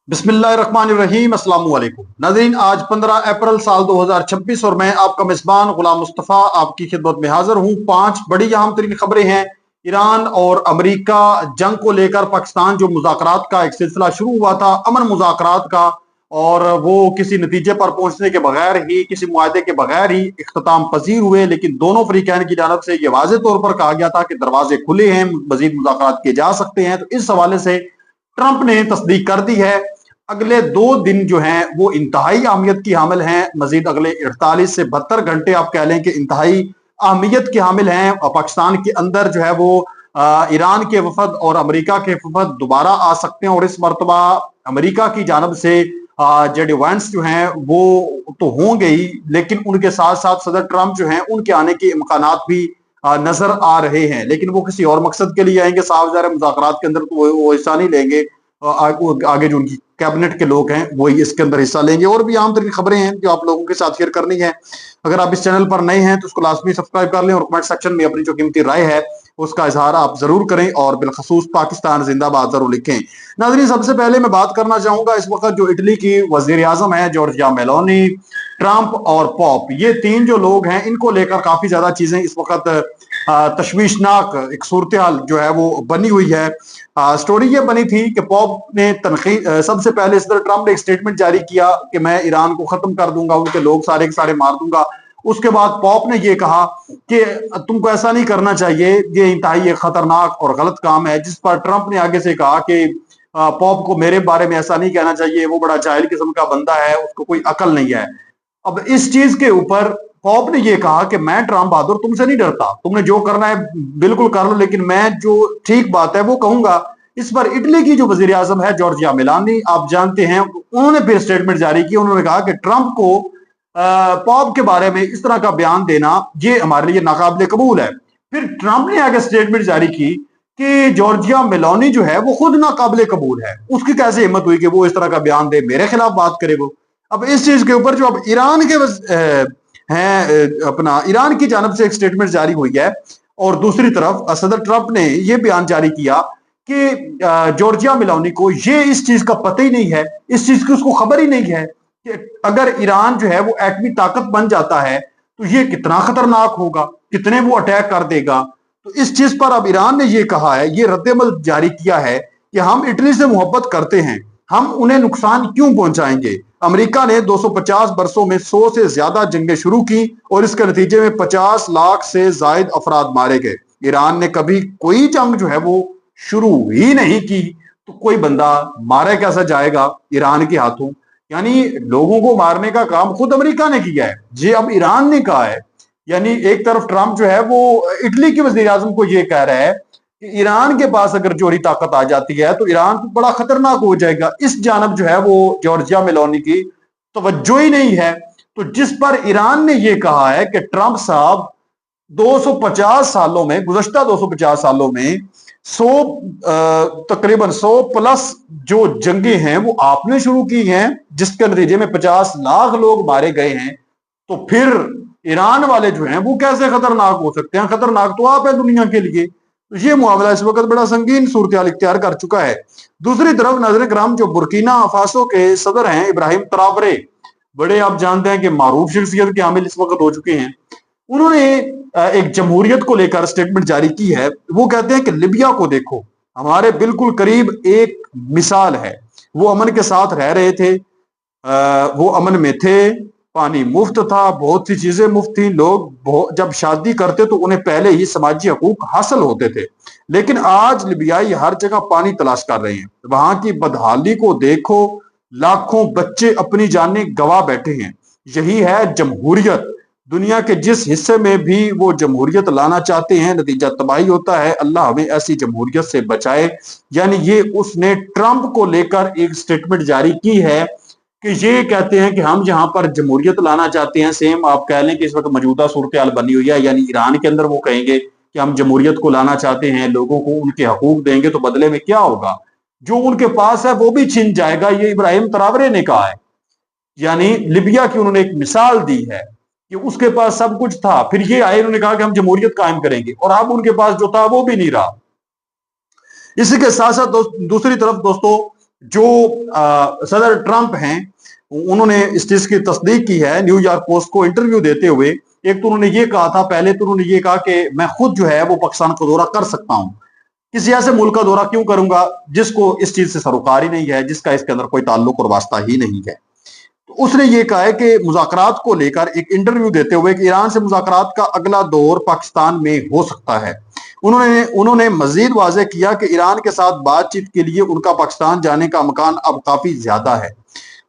बिस्मिल्लाहिर्रहमानिर्रहीम अस्सलाम वालेकुम नाज़रीन। आज 15 अप्रैल साल 2026 और मैं आपका मेज़बान गुलाम मुस्तफ़ा आपकी खिदमत में हाजिर हूँ। 5 बड़ी अहम तरीन खबरें हैं। ईरान और अमेरिका जंग को लेकर पाकिस्तान जो मुज़ाकरात का एक सिलसिला शुरू हुआ था, अमन मुज़ाकरात का, और वो किसी नतीजे पर पहुंचने के बगैर ही, किसी मुआहदे के बगैर ही इख्तिताम पजीर हुए। लेकिन दोनों फरीकैन की जानब से ये वाज़े तौर पर कहा गया था कि दरवाजे खुले हैं, मजीद मुज़ाकरात किए जा सकते हैं। तो इस हवाले से ट्रंप ने तस्दीक कर दी है। अगले 2 दिन जो हैं वो इंतहाई अहमियत की हामिल हैं। मजीद अगले 48 से 72 घंटे आप कह लें कि इंतहाई अहमियत के हामिल हैं। और पाकिस्तान के अंदर जो है वो ईरान के वफद और अमेरिका के वफद दोबारा आ सकते हैं। और इस मरतबा अमेरिका की जानब से जेड इवेंट्स जो हैं वो तो होंगे ही, लेकिन उनके साथ साथ सदर ट्रंप जो हैं उनके आने के इम्कानात भी नजर आ रहे हैं। लेकिन वो किसी और मकसद के लिए आएंगे। साफ ज़ाहिर है मुज़ाकरात के अंदर तो वो हिस्सा नहीं लेंगे। आगे जो उनकी कैबिनेट के लोग हैं वही इसके अंदर हिस्सा लेंगे। और भी आम तरीन खबरें हैं जो आप लोगों के साथ शेयर करनी है। अगर आप इस चैनल पर नए हैं तो उसको लाजमी सब्सक्राइब कर लें और कमेंट सेक्शन में अपनी जो कीमती राय है उसका इजहार आप जरूर करें और बिलखसूस पाकिस्तान जिंदाबाद जरूर लिखें। नाज़रीन, सबसे पहले मैं बात करना चाहूंगा इस वक्त जो इटली की वजीर आजम है जॉर्जिया मेलोनी, ट्रंप और पॉप, ये 3 जो लोग हैं इनको लेकर काफी ज्यादा चीजें इस वक्त तशवीशनाक एक सूरत हाल जो है वो बनी हुई है। स्टोरी ये बनी थी कि पॉप ने तनकीद, सबसे पहले सदर ट्रंप ने एक स्टेटमेंट जारी किया कि मैं ईरान को खत्म कर दूंगा, उनके लोग सारे के सारे मार दूंगा। उसके बाद पॉप ने ये कहा कि तुमको ऐसा नहीं करना चाहिए, ये इंतहाई खतरनाक और गलत काम है। जिस पर ट्रंप ने आगे से कहा कि पॉप को मेरे बारे में ऐसा नहीं कहना चाहिए, वो बड़ा जाहिल किस्म का बंदा है, उसको कोई अकल नहीं है। अब इस चीज के ऊपर पॉप ने ये कहा कि मैं ट्रंप बहादुर तुमसे नहीं डरता, तुमने जो करना है बिल्कुल कर लो, लेकिन मैं जो ठीक बात है वो कहूंगा। इस पर इटली की जो वजीर आजम है जॉर्जिया मेलानी, आप जानते हैं, उन्होंने फिर स्टेटमेंट जारी की। उन्होंने कहा कि ट्रंप को पॉप के बारे में इस तरह का बयान देना ये हमारे लिए नाकाबिले कबूल है। फिर ट्रंप ने आगे स्टेटमेंट जारी की कि जॉर्जिया मेलोनी जो है वो खुद नाकाबिले कबूल है, उसकी कैसे हिम्मत हुई कि वो इस तरह का बयान दे, मेरे खिलाफ बात करे वो। अब इस चीज के ऊपर जो अब ईरान के हैं, अपना ईरान की जानब से एक स्टेटमेंट जारी हुई है। और दूसरी तरफ सदर ट्रंप ने यह बयान जारी किया कि जॉर्जिया मेलोनी को ये इस चीज का पता ही नहीं है, इस चीज की उसको खबर ही नहीं है कि अगर ईरान जो है वो एटमी ताकत बन जाता है तो ये कितना खतरनाक होगा, कितने वो अटैक कर देगा। तो इस चीज पर अब ईरान ने ये कहा है, ये रद्दमल जारी किया है कि हम इटली से मोहब्बत करते हैं, हम उन्हें नुकसान क्यों पहुंचाएंगे। अमेरिका ने 250 बरसों में 100 से ज्यादा जंगें शुरू की और इसके नतीजे में 50 लाख से जायद अफराद मारे गए। ईरान ने कभी कोई जंग जो है वो शुरू ही नहीं की, तो कोई बंदा मारा कैसा जाएगा ईरान के हाथों। यानी लोगों को मारने का काम खुद अमेरिका ने किया है, ये अब ईरान ने कहा है। यानी एक तरफ ट्रंप जो है वो इटली के वजीर आजम को ये कह रहा है कि ईरान के पास अगर जोहरी ताकत आ जाती है तो ईरान तो बड़ा खतरनाक हो जाएगा। इस जानब जो है वो जॉर्जिया मेलोनी की तवज्जो ही नहीं है। तो जिस पर ईरान ने ये कहा है कि ट्रंप साहब 250 सालों में, गुज़श्ता 250 सालों में 100 तकरीबन 100 प्लस जो जंगे हैं वो आपने शुरू की हैं, जिसके नतीजे में 50 लाख लोग मारे गए हैं। तो फिर ईरान वाले जो हैं वो कैसे खतरनाक हो सकते हैं? खतरनाक तो आप है दुनिया के लिए। तो ये मुआवला इस वक्त बड़ा संगीन सूरत हाल इख्तियार कर चुका है। दूसरी तरफ नाज़रीन किराम, जो बुर्किना फासो के सदर हैं इब्राहिम ट्रावरे, बड़े आप जानते हैं कि मारूफ शख्सियत के हामिल इस वक्त हो चुके हैं। उन्होंने एक जमहूरियत को लेकर स्टेटमेंट जारी की है। वो कहते हैं कि लिबिया को देखो, हमारे बिल्कुल करीब एक मिसाल है। वो अमन के साथ रह रहे थे, वो अमन में थे, पानी मुफ्त था, बहुत सी चीजें मुफ्त थी, लोग जब शादी करते तो उन्हें पहले ही समाजी हकूक हासिल होते थे। लेकिन आज लिबियाई हर जगह पानी तलाश कर रहे हैं। वहां की बदहाली को देखो, लाखों बच्चे अपनी जानें गंवा बैठे हैं। यही है जमहूरियत। दुनिया के जिस हिस्से में भी वो जमहूरियत लाना चाहते हैं नतीजा तबाही होता है। अल्लाह हमें ऐसी जमहूरियत से बचाए। यानी ये उसने ट्रंप को लेकर एक स्टेटमेंट जारी की है कि ये कहते हैं कि हम यहाँ पर जमहूरियत लाना चाहते हैं। सेम आप कह लें कि इस वक्त मौजूदा सूरत हाल बनी हुई है, यानी ईरान के अंदर वो कहेंगे कि हम जमहूरियत को लाना चाहते हैं, लोगों को उनके हकूक देंगे, तो बदले में क्या होगा? जो उनके पास है वो भी छिन जाएगा। ये इब्राहिम ट्रावरे ने कहा है। यानी लिबिया की उन्होंने एक मिसाल दी है कि उसके पास सब कुछ था, फिर ये आए, उन्होंने कहा कि हम जमहूरियत कायम करेंगे, और अब उनके पास जो था वो भी नहीं रहा। इसी के साथ साथ दूसरी तरफ दोस्तों, जो सदर ट्रंप हैं उन्होंने इस चीज की तस्दीक की है न्यूयॉर्क पोस्ट को इंटरव्यू देते हुए। एक तो उन्होंने ये कहा था, पहले तो उन्होंने ये कहा कि मैं खुद जो है वो पाकिस्तान का दौरा कर सकता हूं, किसी ऐसे मुल्क का दौरा क्यों करूंगा जिसको इस चीज से सरोकार ही नहीं है, जिसका इसके अंदर कोई ताल्लुक और वास्ता ही नहीं है। तो उसने ये कहा है कि मुज़ाकरात को लेकर एक इंटरव्यू देते हुए कि ईरान से मुज़ाकरात का अगला दौर पाकिस्तान में हो सकता है। उन्होंने मजीद वाज़ेह किया कि ईरान के साथ बातचीत के लिए उनका पाकिस्तान जाने का अमकान अब काफी ज्यादा है।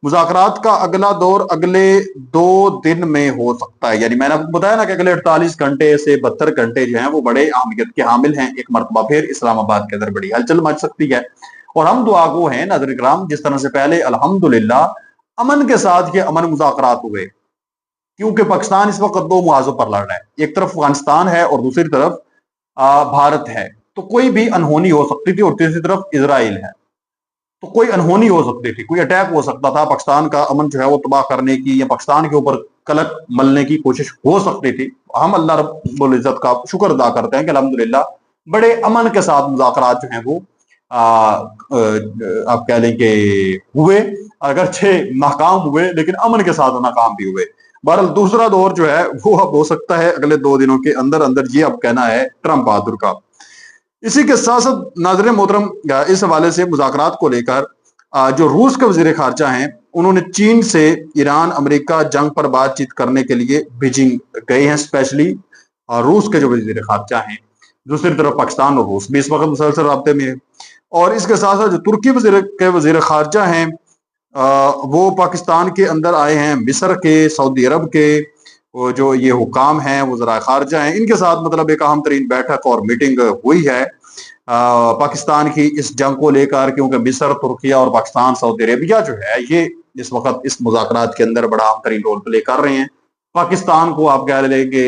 मुज़ाकरात का अगला दौर अगले 2 दिन में हो सकता है। यानी मैंने आपको बताया ना कि अगले 48 घंटे से 72 घंटे जो हैं वो बड़े अहमियत के हामिल हैं। एक मरतबा फिर इस्लामाबाद के अंदर बड़ी हलचल मच सकती है। और हम दुआ गो हैं नाज़रीन इकराम, जिस तरह से पहले अल्हम्दुलिल्लाह अमन के साथ ये अमन मुज़ाकरात हुए, क्योंकि पाकिस्तान इस वक्त 2 मुहाजों पर लड़ रहा है, एक तरफ अफगानिस्तान है और दूसरी तरफ भारत है। तो कोई भी अनहोनी हो सकती थी, और तीसरी तरफ इजराइल है, तो कोई अनहोनी हो सकती थी, कोई अटैक हो सकता था, पाकिस्तान का अमन जो है वो तबाह करने की या पाकिस्तान के ऊपर कलक मलने की कोशिश हो सकती थी। हम अल्लाह रब्बुल इज्जत का शुक्र अदा करते हैं कि अल्हम्दुलिल्लाह बड़े अमन के साथ मुज़ाकरात जो हैं वो आप कह लें कि हुए, अगरचे नाकाम हुए लेकिन अमन के साथ नाकाम भी हुए। बहरहाल दूसरा दौर जो है वो अब हो सकता है अगले 2 दिनों के अंदर अंदर, ये अब कहना है ट्रंप बहादुर का। इसी के साथ साथ नाज़रीन मोहतरम, इस हवाले से मुज़ाकरात को लेकर जो रूस के वज़ीर ख़ारजा हैं उन्होंने चीन से ईरान अमेरिका जंग पर बातचीत करने के लिए बीजिंग गए हैं स्पेशली। रूस के जो वज़ीर ख़ारजा हैं, दूसरी तरफ पाकिस्तान और रूस भी इस वक्त मुसलसल राब्ते में है। और इसके साथ साथ जो तुर्की वज़ीर ख़ारजा हैं वो पाकिस्तान के अंदर आए हैं, मिस्र के, सऊदी अरब के वो जो ये हुकाम हैं, वज़राए ख़ारजा हैं, इनके साथ मतलब एक अहम तरीन बैठक और मीटिंग हुई है पाकिस्तान की इस जंग को लेकर, क्योंकि मिस्र, तुर्किया और पाकिस्तान, सऊदी अरेबिया जो है ये इस वक्त इस मुज़ाकरात के अंदर बड़ा अहम तरीन रोल प्ले कर रहे हैं। पाकिस्तान को आप कह लेंगे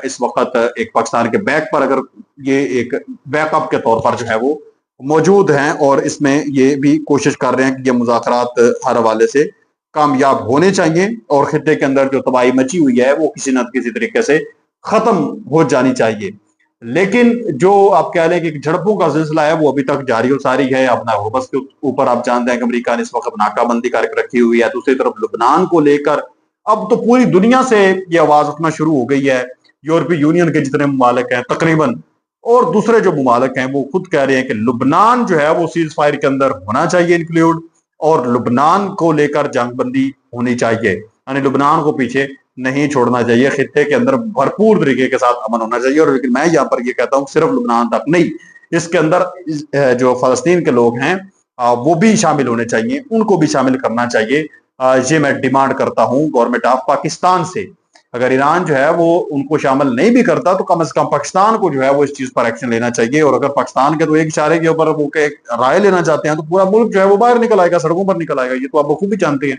इस वक्त एक पाकिस्तान के बैक पर, अगर ये एक बैकअप के तौर पर जो है वो मौजूद हैं, और इसमें ये भी कोशिश कर रहे हैं कि ये मुज़ाकरात हर हवाले से कामयाब होने चाहिए और खित्ते के अंदर जो तबाही मची हुई है वो किसी न किसी तरीके से खत्म हो जानी चाहिए। लेकिन जो आप कह लें कि झड़पों का सिलसिला है वो अभी तक जारी और सारी है। अपना बस के ऊपर आप जानते हैं कि अमेरिका ने इस वक्त नाकाबंदी करके रखी हुई है। दूसरी तरफ लुबनान को लेकर अब तो पूरी दुनिया से ये आवाज उठना शुरू हो गई है। यूरोपीय यूनियन के जितने ममालिक हैं तकरीबन, और दूसरे जो ममालिक हैं वो खुद कह रहे हैं कि लुबनान जो है वो सीज फायर के अंदर होना चाहिए इंक्लूड, और लुबनान को लेकर जंगबंदी होनी चाहिए, यानी लुबनान को पीछे नहीं छोड़ना चाहिए, खित्ते के अंदर भरपूर तरीके के साथ अमन होना चाहिए। और लेकिन मैं यहाँ पर ये कहता हूँ सिर्फ लुबनान तक नहीं, इसके अंदर जो फलस्तीन के लोग हैं वो भी शामिल होने चाहिए, उनको भी शामिल करना चाहिए। ये मैं डिमांड करता हूँ गवर्नमेंट ऑफ पाकिस्तान से। अगर ईरान जो है वो उनको शामिल नहीं भी करता तो कम से कम पाकिस्तान को जो है वो इस चीज पर एक्शन लेना चाहिए। और अगर पाकिस्तान के तो एक इशारे के ऊपर वो राय लेना चाहते हैं तो पूरा मुल्क जो है वो बाहर निकल आएगा, सड़कों पर निकल आएगा। ये तो आप बखूबी जानते हैं।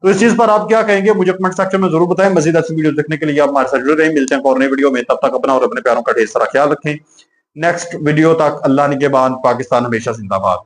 तो इस चीज पर आप क्या कहेंगे मुझे कमेंट सेक्शन में जरूर बताएं। मजीद ऐसी वीडियो देखने के लिए आप हमारे साथ जुड़े रहें। मिलते हैं और नई वीडियो में, तब तक अपना और अपने प्यारों का ढेर सारा ख्याल रखें। नेक्स्ट वीडियो तक अल्लाह निगहबान, पाकिस्तान हमेशा जिंदाबाद।